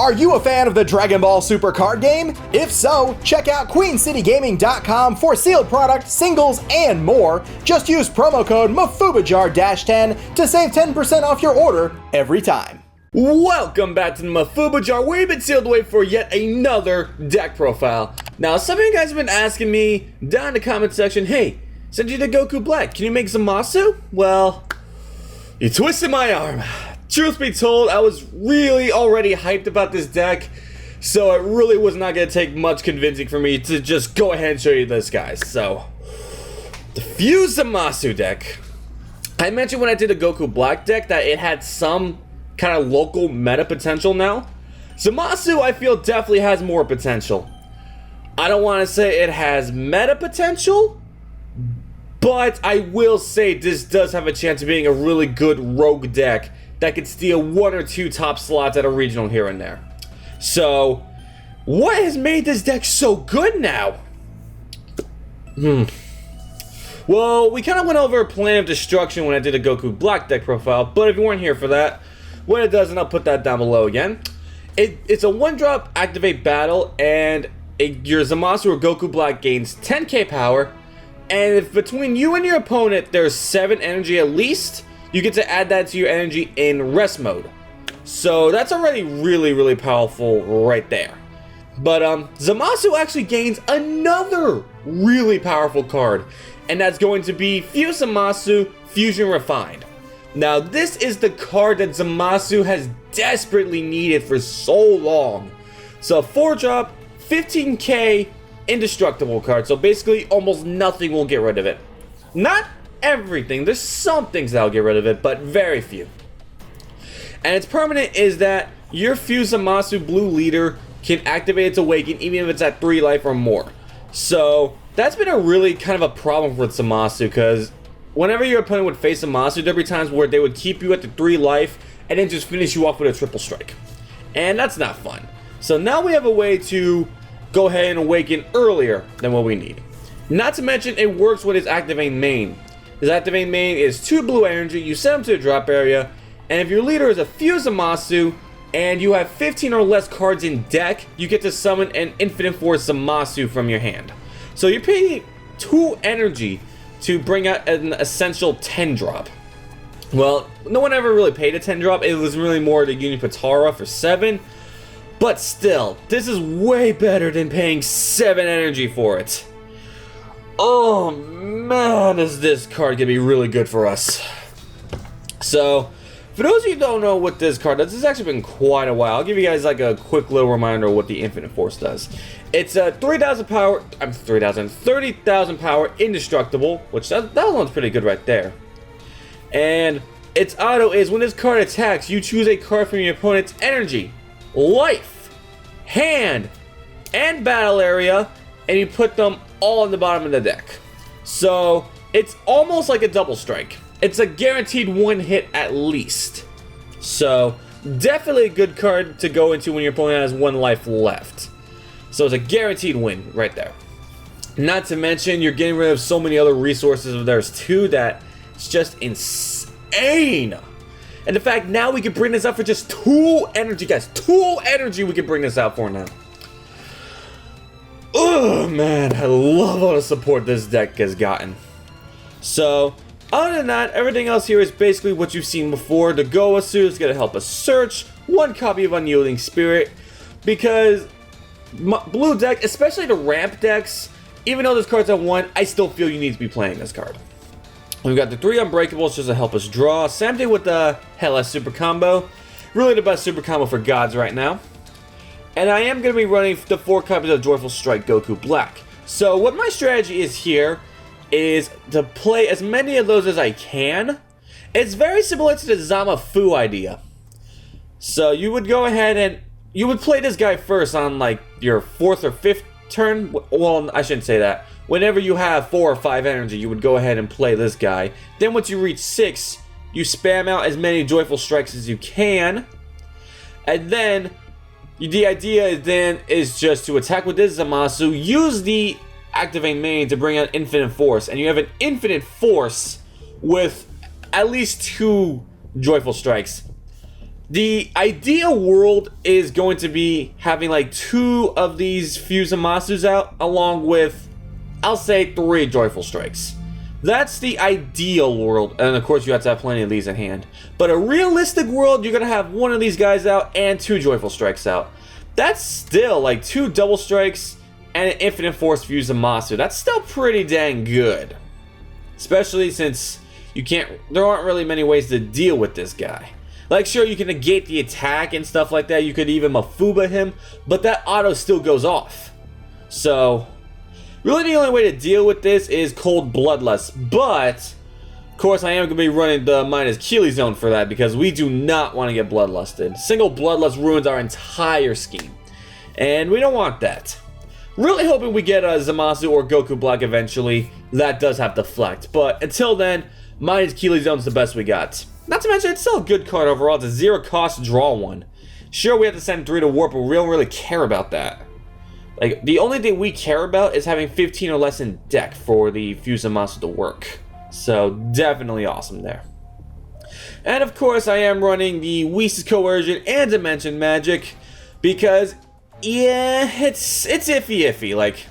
Are you a fan of the Dragon Ball Super card game? If so, check out QueenCityGaming.com for sealed product, singles, and more. Just use promo code MafubaJar-10 to save 10% off your order every time. Welcome back to the Mafuba Jar, where you've been sealed away for yet another deck profile. Now, some of you guys have been asking me down in the comment section, hey, since you did Goku Black, can you make Zamasu? Well, you twisted my arm. Truth be told, I was really already hyped about this deck, so it really was not going to take much convincing for me to just go ahead and show you this, guys. So, the Fused Zamasu deck. I mentioned when I did the Goku Black deck that it had some kind of local meta potential now. Zamasu, I feel, definitely has more potential. I don't want to say it has meta potential, but I will say this does have a chance of being a really good rogue deck that could steal one or two top slots at a regional here and there. So, what has made this deck so good now? Well, we kind of went over a plan of destruction when I did a Goku Black deck profile, but if you weren't here for that, what it does, and I'll put that down below again. It's a 1-drop activate battle, and your Zamasu or Goku Black gains 10k power, and if between you and your opponent there's 7 energy at least, you get to add that to your energy in rest mode. So that's already really powerful right there. But Zamasu actually gains another really powerful card, and that's going to be Fused Zamasu Fusion Refined. Now this is the card that Zamasu has desperately needed for so long. So 4-drop, 15k, indestructible card. So basically almost nothing will get rid of it. Not everything. There's some things that'll get rid of it, but very few. And its permanent is that your Fused Zamasu blue leader can activate its awaken even if it's at 3 life or more. So that's been a really kind of a problem with Zamasu, because whenever your opponent would face Zamasu, there'd be times where they would keep you at the 3 life and then just finish you off with a triple strike. And that's not fun. So now we have a way to go ahead and awaken earlier than what we need. Not to mention it works with its activating main. His activating main is 2 blue energy, you send him to the drop area, and if your leader is a Fused Zamasu and you have 15 or less cards in deck, you get to summon an Infinite Force Zamasu from your hand. So you're paying 2 energy to bring out an essential 10-drop. Well, no one ever really paid a 10-drop, it was really more the Unipatara for 7, but still, this is way better than paying 7 energy for it. Oh man, is this card gonna be really good for us. So, for those of you who don't know what this card does, it's actually been quite a while. I'll give you guys like a quick little reminder of what the Infinite Force does. It's a 30,000 power indestructible, which that one's pretty good right there. And its auto is when this card attacks, you choose a card from your opponent's energy, life, hand, and battle area, and you put them all on the bottom of the deck. So it's almost like a double strike. It's a guaranteed 1 hit at least. So definitely a good card to go into when your opponent has 1 life left. So it's a guaranteed win right there. Not to mention you're getting rid of so many other resources of theirs too that it's just insane. And in fact, now we can bring this out for just 2 energy, guys. 2 energy we can bring this out for now. Oh man, I love all the support this deck has gotten. So, other than that, everything else here is basically what you've seen before. The Goasu is going to help us search, 1 copy of Unyielding Spirit, because blue deck, especially the ramp decks, even though this card's at 1, I still feel you need to be playing this card. We've got the 3 Unbreakables just to help us draw. Same thing with the Hellas Super Combo. Really the best Super Combo for gods right now. And I am going to be running the 4 copies of Joyful Strike Goku Black. So what my strategy is here is to play as many of those as I can. It's very similar to the Zamafu idea. So you would go ahead and you would play this guy first on like your 4th or 5th turn. Well, I shouldn't say that. Whenever you have 4 or 5 energy, you would go ahead and play this guy. Then once you reach 6, you spam out as many Joyful Strikes as you can. And then the idea then is just to attack with this Zamasu, use the activating main to bring out Infinite Force, and you have an Infinite Force with at least 2 Joyful Strikes. The ideal world is going to be having like 2 of these Fused Zamasus out, along with, I'll say, 3 Joyful Strikes. That's the ideal world, and of course you have to have plenty of these in hand. But a realistic world, you're going to have 1 of these guys out and 2 Joyful Strikes out. That's still like 2 Double Strikes and an Infinite Force Fused Zamasu. That's still pretty dang good. Especially since there aren't really many ways to deal with this guy. Like, sure, you can negate the attack and stuff like that. You could even Mafuba him, but that auto still goes off. So, really the only way to deal with this is Cold Bloodlust. But, of course, I am going to be running the minus Keely Zone for that because we do not want to get Bloodlusted. Single Bloodlust ruins our entire scheme. And we don't want that. Really hoping we get a Zamasu or Goku Black eventually. That does have Deflect. But until then, minus Keely Zone's the best we got. Not to mention, it's still a good card overall. It's a 0 cost draw 1. Sure, we have to send 3 to Warp, but we don't really care about that. Like, the only thing we care about is having 15 or less in deck for the Fused Zamasu to work. So, definitely awesome there. And of course, I am running the Whis' Coercion and Dimension Magic because, yeah, it's iffy. Like,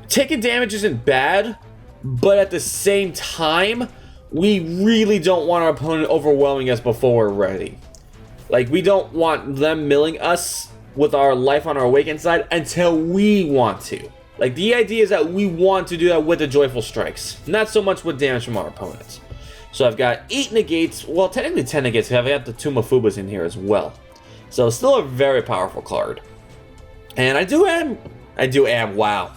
taking damage isn't bad, but at the same time, we really don't want our opponent overwhelming us before we're ready. Like, we don't want them milling us with our life on our awakened side until we want to. Like, the idea is that we want to do that with the Joyful Strikes, not so much with damage from our opponents. So I've got 8 negates, well, technically 10 negates, because I've got the 2 Mafubas in here as well. So still a very powerful card. And I do am, wow.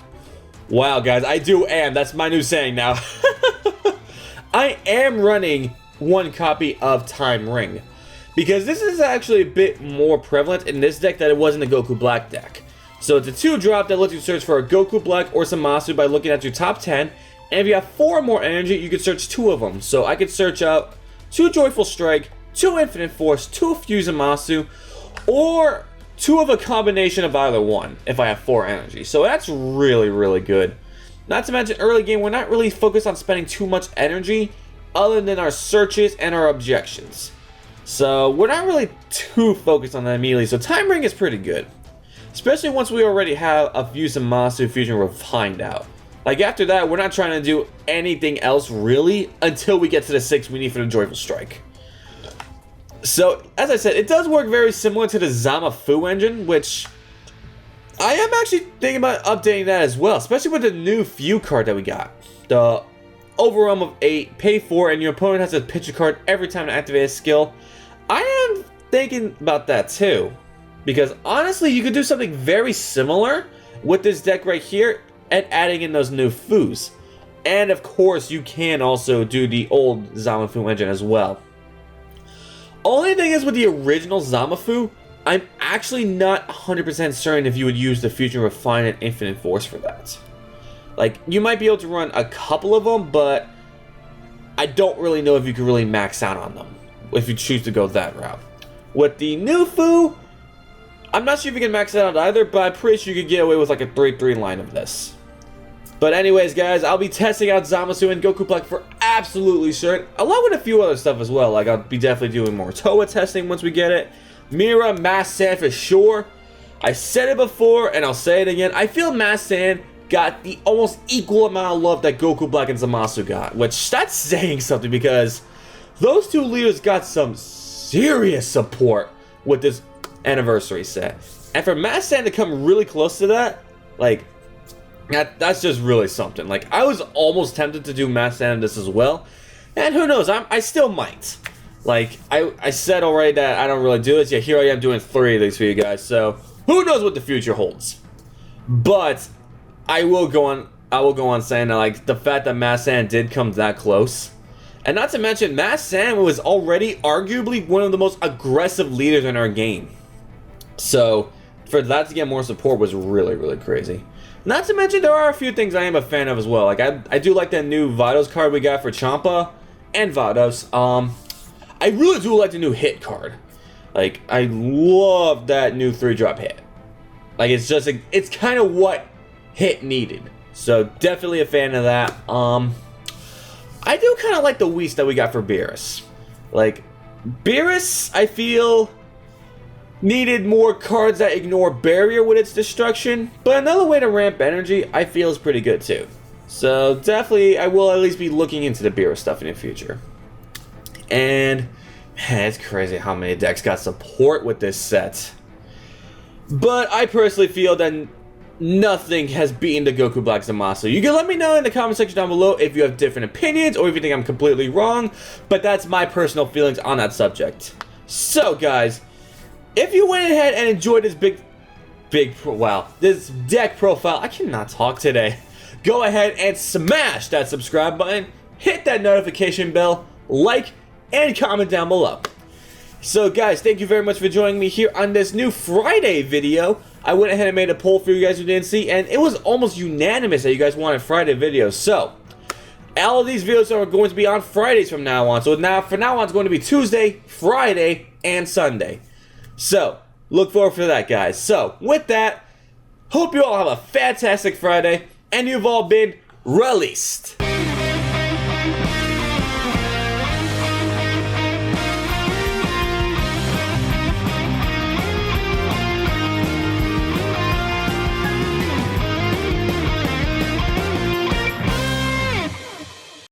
Wow, guys, I do am, that's my new saying now. I am running 1 copy of Time Ring, because this is actually a bit more prevalent in this deck than it was in the Goku Black deck. So it's a 2-drop that lets you search for a Goku Black or Zamasu by looking at your top 10, and if you have 4 more energy, you can search 2 of them. So I could search out 2 Joyful Strike, 2 Infinite Force, 2 Fused Zamasu, or 2 of a combination of either one if I have 4 energy. So that's really, really good. Not to mention, early game, we're not really focused on spending too much energy other than our searches and our objections. So we're not really too focused on that immediately, so Time Ring is pretty good. Especially once we already have a Fused Zamasu Fusion Refined out. Like, after that, we're not trying to do anything else, really, until we get to the 6 we need for the Joyful Strike. So, as I said, it does work very similar to the Zamafu engine, which I am actually thinking about updating that as well, especially with the new Few card that we got. The Overwhelm of 8, pay 4, and your opponent has to pitch a card every time to activate a skill. I am thinking about that too, because honestly, you could do something very similar with this deck right here and adding in those new Fus. And of course, you can also do the old Zamafu engine as well. Only thing is with the original Zamafu, I'm actually not 100% certain if you would use the Fusion Refine and Infinite Force for that. Like, you might be able to run a couple of them, but I don't really know if you could really max out on them if you choose to go that route. With the new Fu, I'm not sure if you can max it out either, but I'm pretty sure you could get away with like a 3-3 line of this. But anyways, guys, I'll be testing out Zamasu and Goku Black for absolutely certain, along with a few other stuff as well. Like, I'll be definitely doing more Toa testing once we get it. Mira, Mass Sand for sure. I said it before, and I'll say it again. I feel Mass Sand got the almost equal amount of love that Goku Black and Zamasu got, which that's saying something because those 2 leaders got some serious support with this anniversary set. And for Mass Sand to come really close to that, like, that's just really something. Like, I was almost tempted to do Mass Sand in this as well. And who knows, I still might. Like, I said already that I don't really do this, yet here I am doing 3 of these for you guys. So, who knows what the future holds. But I will go on saying that, like, the fact that Mass Sand did come that close. And not to mention, Mass Sand was already arguably one of the most aggressive leaders in our game. So, for that to get more support was really, really crazy. Not to mention, there are a few things I am a fan of as well. Like, I do like that new Vados card we got for Champa and Vados. I really do like the new Hit card. Like, I love that new 3-drop Hit. Like, it's just, it's kind of what Hit needed. So, definitely a fan of that. I do kind of like the Whis that we got for Beerus. Like, Beerus, I feel, needed more cards that ignore barrier with its destruction, but another way to ramp energy, I feel, is pretty good too. So definitely, I will at least be looking into the Beerus stuff in the future. And, man, it's crazy how many decks got support with this set. But I personally feel that nothing has beaten the Goku Black Zamasu. You can let me know in the comment section down below if you have different opinions or if you think I'm completely wrong, but that's my personal feelings on that subject. So guys, if you went ahead and enjoyed this this deck profile, I cannot talk today. Go ahead and smash that subscribe button, hit that notification bell, like, and comment down below. So guys, thank you very much for joining me here on this new Friday video. I went ahead and made a poll for you guys who didn't see, and it was almost unanimous that you guys wanted Friday videos. So, all of these videos are going to be on Fridays from now on. So from now on, it's going to be Tuesday, Friday, and Sunday. So, look forward for that, guys. So, with that, hope you all have a fantastic Friday, and you've all been released.